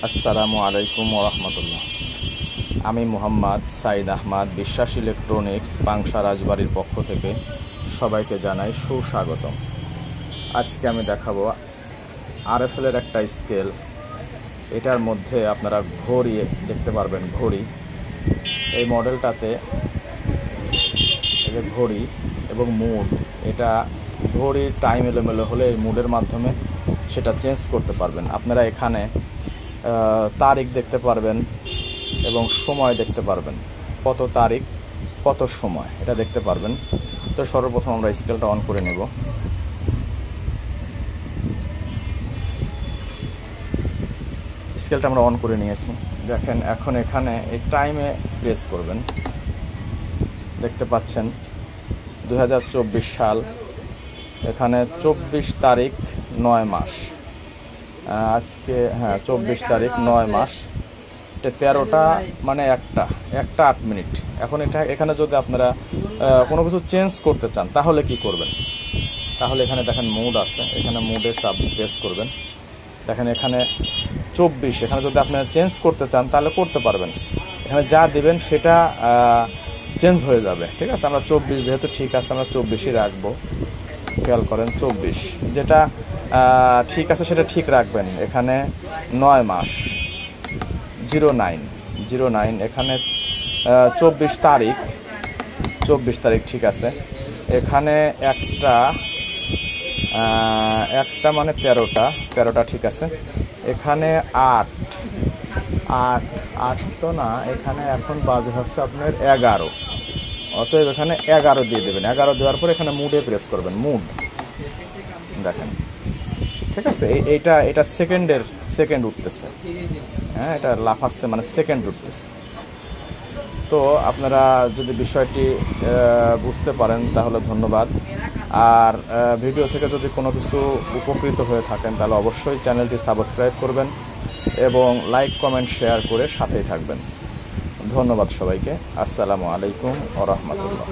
আসসালামু আলাইকুম ওয়া রাহমাতুল্লাহ। আমি মোহাম্মদ সাইদ আহমদ, বিশ্বাস ইলেকট্রনিক্স পাংশা রাজবাড়ির পক্ষ থেকে সবাইকে জানাই সুস্বাগতম। আজকে আমি দেখাবো আরএফএল এর একটা স্কেল। এটার মধ্যে আপনারা ঘড়ি দেখতে পারবেন। ঘড়ি এই মডেলটাতে ঘড়ি এবং মুড, এটা ঘড়ির টাইম এলোমেলো হলে এই মুডের মাধ্যমে সেটা চেঞ্জ করতে পারবেন। আপনারা এখানে তারিখ দেখতে পারবেন এবং সময় দেখতে পারবেন, কত তারিখ কত সময় এটা দেখতে পারবেন। তো সর্বপ্রথম আমরা স্কেলটা অন করে নেব। স্কেলটা আমরা অন করে নিয়েছি। দেখেন, এখন এখানে এই টাইমে প্রেস করবেন। দেখতে পাচ্ছেন 2024 সাল, এখানে 24 তারিখ 9 মাস। আজকে 24 তারিখ 9 মাস, 13টা মানে একটা 8 মিনিট। এখন এখানে যদি আপনারা কোনো কিছু চেঞ্জ করতে চান তাহলে কি করবেন? তাহলে এখানে দেখেন মুড আছে, এখানে মুডে চাপ প্রেস করবেন। দেখেন এখানে 24, এখানে যদি আপনারা চেঞ্জ করতে চান তাহলে করতে পারবেন। এখানে যা দিবেন সেটা চেঞ্জ হয়ে যাবে। ঠিক আছে, আমরা 24 যেহেতু ঠিক আছে, আমরা 24ই রাখবো। খেয়াল করেন 24 যেটা ঠিক আছে সেটা ঠিক রাখবেন। এখানে 9 মাস 09 এখানে 24 তারিখ ঠিক আছে। এখানে একটা মানে 13টা ঠিক আছে। এখানে 8 তো না, এখানে এখন বাজে হচ্ছে আপনার 11। অতএব এখানে 11 দিয়ে দেবেন। 11 দেওয়ার পর এখানে মুডে প্রেস করবেন। মুড দেখেন, ঠিক আছে। এটা সেকেন্ড উঠতেছে। হ্যাঁ, এটা লাফাচ্ছে মানে সেকেন্ড উঠতেছে। তো আপনারা যদি বিষয়টি বুঝতে পারেন তাহলে ধন্যবাদ। আর ভিডিও থেকে যদি কোনো কিছু উপকৃত হয়ে থাকেন তাহলে অবশ্যই চ্যানেলটি সাবস্ক্রাইব করবেন এবং লাইক কমেন্ট শেয়ার করে সাথেই থাকবেন। ধন্যবাদ সবাইকে। আসসালামু আলাইকুম ওয়া রাহমাতুল্লাহ।